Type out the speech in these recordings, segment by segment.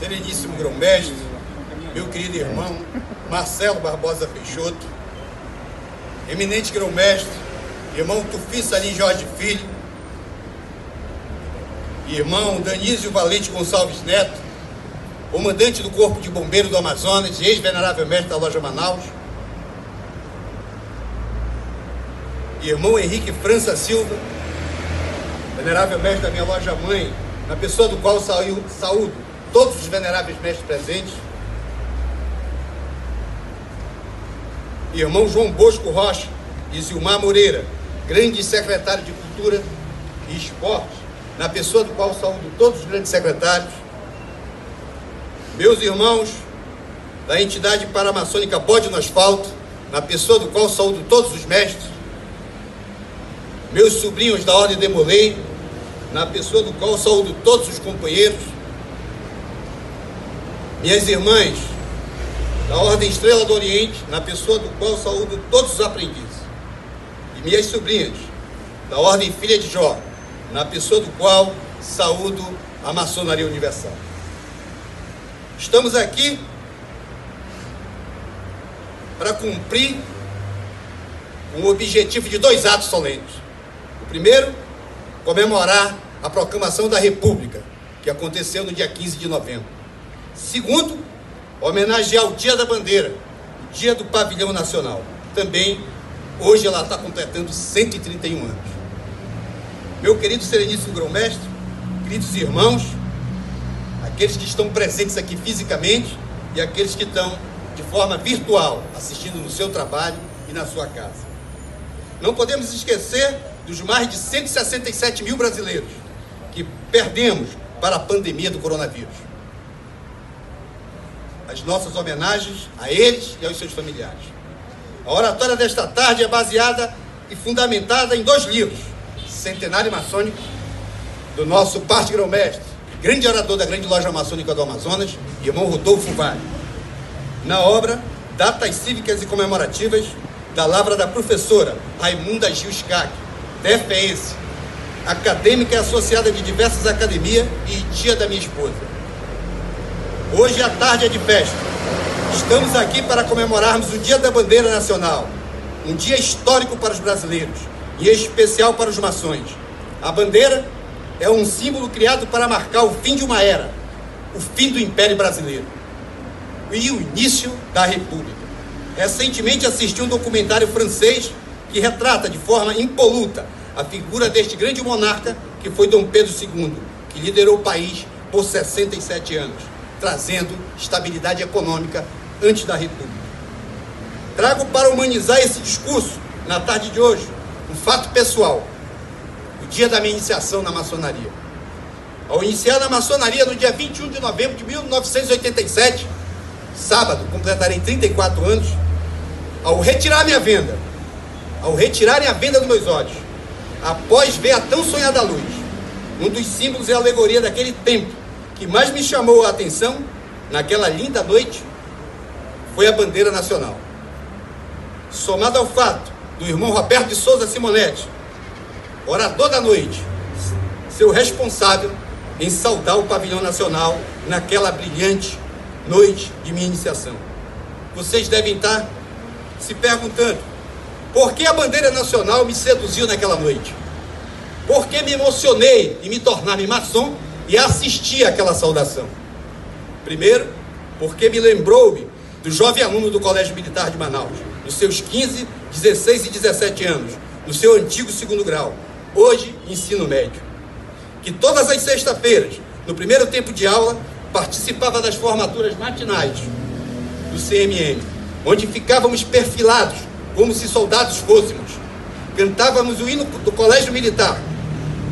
Sereníssimo grão-mestre, meu querido irmão Marcelo Barbosa Peixoto, eminente grão-mestre, irmão Tufi Salim Jorge Filho, irmão Danísio Valente Gonçalves Neto, comandante do Corpo de Bombeiros do Amazonas e ex-venerável mestre da Loja Manaus, irmão Henrique França Silva, venerável mestre da minha loja mãe, na pessoa do qual saúdo todos os veneráveis mestres presentes, irmão João Bosco Rocha e Zilmar Moreira, grande secretário de Cultura e Esportes, na pessoa do qual saúdo todos os grandes secretários, meus irmãos da entidade paramaçônica Bode no Asfalto, na pessoa do qual saúdo todos os mestres, meus sobrinhos da Ordem Demolei, na pessoa do qual saúdo todos os companheiros, minhas irmãs da Ordem Estrela do Oriente, na pessoa do qual saúdo todos os aprendizes, e minhas sobrinhas da Ordem Filha de Jó, na pessoa do qual saúdo a Maçonaria Universal. Estamos aqui para cumprir um objetivo de 2 atos solenes. O primeiro, comemorar a proclamação da República, que aconteceu no dia 15 de novembro. Segundo, homenagear o Dia da Bandeira, o Dia do Pavilhão Nacional. Também, hoje ela está completando 131 anos. Meu querido Sereníssimo Grão-Mestre, queridos irmãos, aqueles que estão presentes aqui fisicamente e aqueles que estão de forma virtual, assistindo no seu trabalho e na sua casa. Não podemos esquecer dos mais de 167 mil brasileiros que perdemos para a pandemia do coronavírus. As nossas homenagens a eles e aos seus familiares. A oratória desta tarde é baseada e fundamentada em 2 livros: Centenário Maçônico, do nosso parte grão-mestre, grande orador da grande loja maçônica do Amazonas, irmão Rodolfo Vale. Na obra, Datas Cívicas e Comemorativas, da lavra da professora Raimunda Gil Scac, DFense, acadêmica e associada de diversas academias e tia da minha esposa. Hoje a tarde é de festa. Estamos aqui para comemorarmos o Dia da Bandeira Nacional, um dia histórico para os brasileiros, e em especial para os maçons. A bandeira é um símbolo criado para marcar o fim de uma era, o fim do Império Brasileiro e o início da República. Recentemente assisti um documentário francês que retrata de forma impoluta a figura deste grande monarca que foi Dom Pedro II, que liderou o país por 67 anos, trazendo estabilidade econômica antes da República. Trago para humanizar esse discurso, na tarde de hoje, um fato pessoal: o dia da minha iniciação na maçonaria. Ao iniciar na maçonaria no dia 21 de novembro de 1987, sábado, completarei 34 anos, ao retirarem a venda dos meus olhos, após ver a tão sonhada luz, um dos símbolos e alegoria daquele tempo que mais me chamou a atenção, naquela linda noite, foi a bandeira nacional. Somado ao fato do irmão Roberto de Souza Simonetti, orador da noite, seu responsável em saudar o pavilhão nacional naquela brilhante noite de minha iniciação. Vocês devem estar se perguntando: por que a bandeira nacional me seduziu naquela noite? Por que me emocionei em me tornar-me maçom e assistir àquela saudação? Primeiro, porque me lembrou-me do jovem aluno do Colégio Militar de Manaus, nos seus 15, 16 e 17 anos, no seu antigo 2º grau, hoje ensino médio, que todas as sextas-feiras, no primeiro tempo de aula, participava das formaturas matinais do CMM, onde ficávamos perfilados como se soldados fôssemos. Cantávamos o hino do Colégio Militar,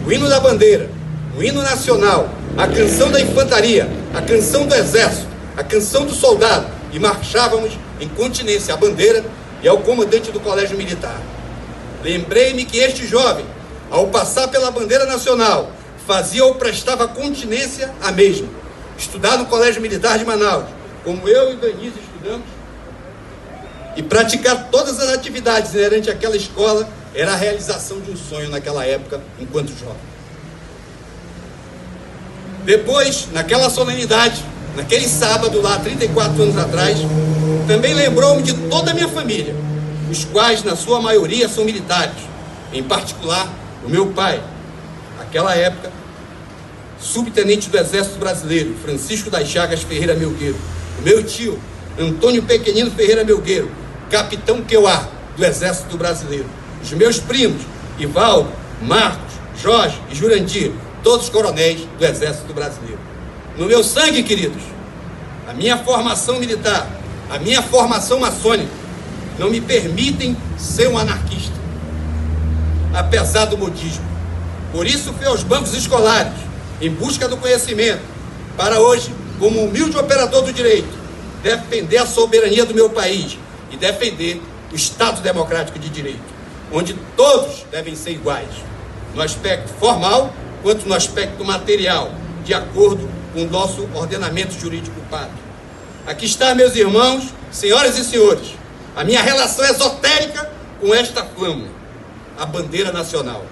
o hino da bandeira, o hino nacional, a canção da infantaria, a canção do exército, a canção do soldado, e marchávamos em continência à bandeira e ao comandante do Colégio Militar. Lembrei-me que este jovem, ao passar pela bandeira nacional, fazia ou prestava continência à mesma. Estudar no Colégio Militar de Manaus, como eu e o Danísio estudamos, e praticar todas as atividades inerentes àquela escola, era a realização de um sonho naquela época, enquanto jovem. Depois, naquela solenidade, naquele sábado lá, 34 anos atrás, também lembrou-me de toda a minha família, os quais, na sua maioria, são militares, em particular, o meu pai, naquela época, subtenente do Exército Brasileiro, Francisco das Chagas Ferreira Melgueiro, o meu tio, Antônio Pequenino Ferreira Melgueiro, capitão Queuá, do Exército Brasileiro, os meus primos, Ivaldo, Marcos, Jorge e Jurandir, todos coronéis do Exército Brasileiro. No meu sangue, queridos, a minha formação militar, a minha formação maçônica, não me permitem ser um anarquista, apesar do modismo. Por isso fui aos bancos escolares, em busca do conhecimento, para hoje, como humilde operador do direito, defender a soberania do meu país e defender o Estado Democrático de Direito, onde todos devem ser iguais, no aspecto formal quanto no aspecto material, de acordo com o nosso ordenamento jurídico pátrio. Aqui está, meus irmãos, senhoras e senhores, a minha relação esotérica com esta flâmula, a bandeira nacional.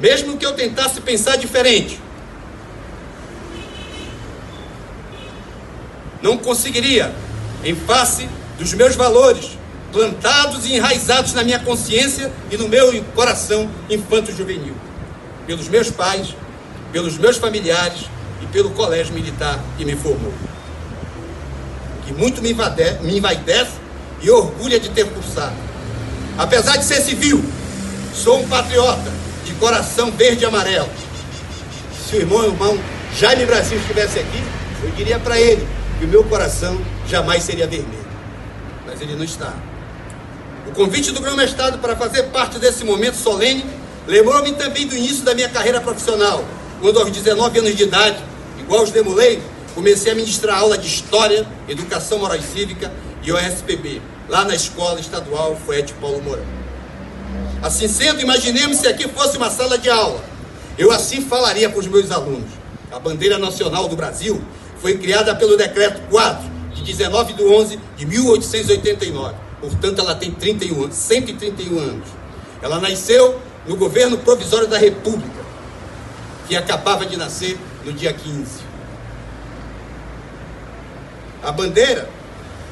Mesmo que eu tentasse pensar diferente, não conseguiria, em face dos meus valores, plantados e enraizados na minha consciência e no meu coração infanto-juvenil, pelos meus pais, pelos meus familiares e pelo colégio militar que me formou, que muito me envaidece e orgulha de ter cursado. Apesar de ser civil, sou um patriota de coração verde e amarelo. Se o irmão Jaime Brasil estivesse aqui, eu diria para ele que o meu coração jamais seria vermelho, mas ele não está. O convite do grão-mestrado para fazer parte desse momento solene lembrou-me também do início da minha carreira profissional, quando aos 19 anos de idade, igual os Demolei, comecei a ministrar aula de História, Educação Moral e Cívica e OSPB, lá na Escola Estadual Fuete Paulo Mourão. Assim sendo, imaginemos se aqui fosse uma sala de aula. Eu assim falaria para os meus alunos. A bandeira nacional do Brasil foi criada pelo Decreto 4, de 19 de 11 de 1889. Portanto, ela tem 131 anos. Ela nasceu no governo provisório da República, que acabava de nascer no dia 15. A bandeira,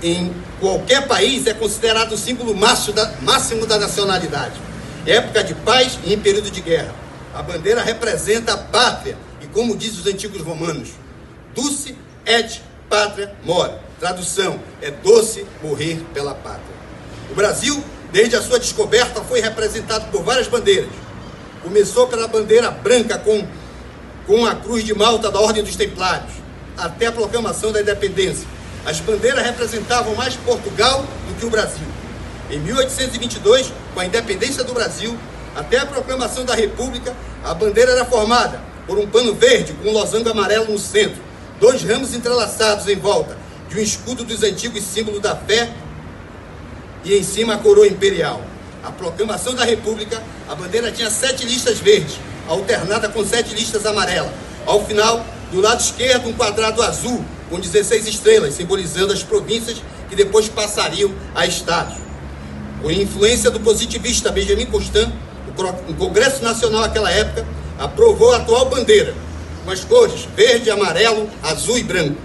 em qualquer país, é considerado o símbolo máximo da nacionalidade. Em época de paz e em período de guerra. A bandeira representa a pátria, e como dizem os antigos romanos, dulce et patria mori. Tradução, é doce morrer pela pátria. O Brasil, desde a sua descoberta, foi representado por várias bandeiras. Começou pela bandeira branca com a cruz de Malta da Ordem dos Templários, até a proclamação da independência. As bandeiras representavam mais Portugal do que o Brasil. Em 1822, com a independência do Brasil, até a proclamação da República, a bandeira era formada por um pano verde com um losango amarelo no centro, 2 ramos entrelaçados em volta de um escudo dos antigos símbolos da fé e em cima a coroa imperial. A proclamação da República, a bandeira tinha 7 listas verdes, alternada com 7 listas amarelas. Ao final, do lado esquerdo, um quadrado azul com 16 estrelas, simbolizando as províncias que depois passariam a estados. Com influência do positivista Benjamin Constant, o Congresso Nacional naquela época aprovou a atual bandeira, com as cores verde, amarelo, azul e branco,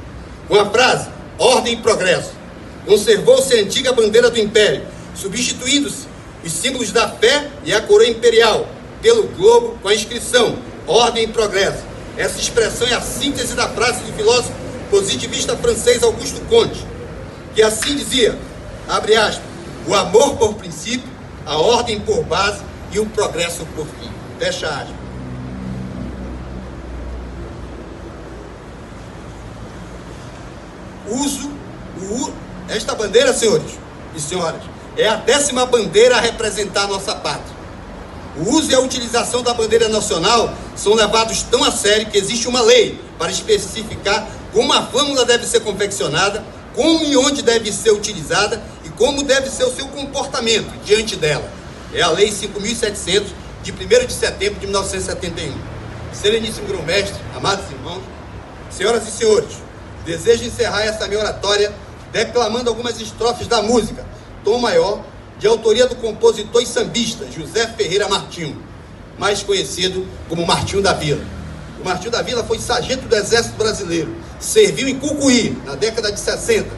com a frase Ordem e Progresso. Conservou-se a antiga bandeira do Império, substituindo-se os símbolos da fé e a coroa imperial pelo globo com a inscrição Ordem e Progresso. Essa expressão é a síntese da frase do filósofo positivista francês Auguste Comte, que assim dizia, abre aspas, o amor por princípio, a ordem por base e o progresso por fim. Fecha aspas. Esta bandeira, senhores e senhoras, é a 10ª bandeira a representar a nossa pátria. O uso e a utilização da bandeira nacional são levados tão a sério que existe uma lei para especificar como a flâmula deve ser confeccionada, como e onde deve ser utilizada e como deve ser o seu comportamento diante dela. É a Lei 5.700, de 1º de setembro de 1971. Sereníssimo grão-mestre, amados irmãos, senhoras e senhores, desejo encerrar essa minha oratória declamando algumas estrofes da música Tom Maior, de autoria do compositor e sambista José Ferreira Martinho, mais conhecido como Martinho da Vila. O Martinho da Vila foi sargento do Exército Brasileiro, serviu em Cucuí, na década de 60,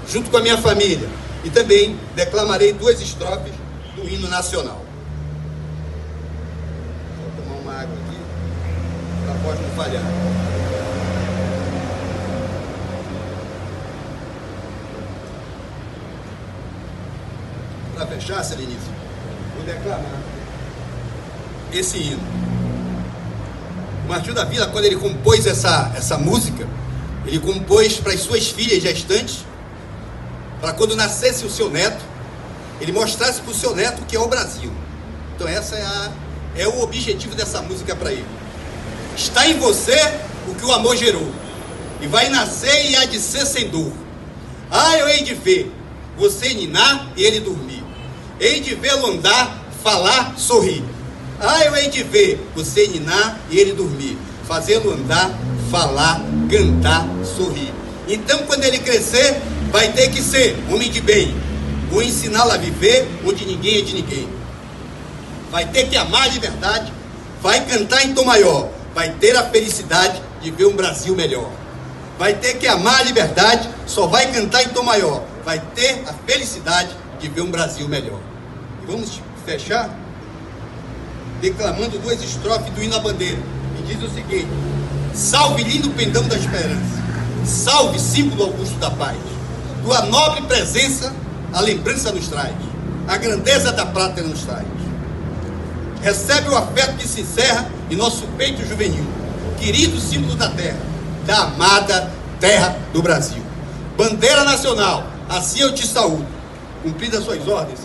junto com a minha família, e também declamarei 2 estrofes do hino nacional. Vou tomar uma água aqui, para a voz não falhar. Para fechar, Sereníssimo, vou declamar esse hino. O Martinho da Vila, quando ele compôs essa música, ele compôs para as suas filhas gestantes, para quando nascesse o seu neto, ele mostrasse para o seu neto o que é o Brasil. Então essa é o objetivo dessa música para ele. Está em você o que o amor gerou, e vai nascer e há de ser sem dor. Ah, eu hei de ver você ninar e ele dormir, hei de vê-lo andar, falar, sorrir. Ah, eu hei de ver você ninar e ele dormir, fazê-lo andar, falar, cantar, sorrir. Então, quando ele crescer, vai ter que ser homem de bem. Vou ensiná-lo a viver onde ninguém é de ninguém. Vai ter que amar a liberdade, vai cantar em tom maior, vai ter a felicidade de ver um Brasil melhor. Vai ter que amar a liberdade, só vai cantar em tom maior, vai ter a felicidade de ver um Brasil melhor. E vamos fechar declamando 2 estrofes do hino à bandeira, que diz o seguinte: salve lindo pendão da esperança, salve símbolo augusto da paz, tua nobre presença a lembrança nos traz, a grandeza da pátria nos traz. Recebe o afeto que se encerra em nosso peito juvenil, querido símbolo da terra, da amada terra do Brasil. Bandeira nacional, assim eu te saúdo, cumpridas suas ordens,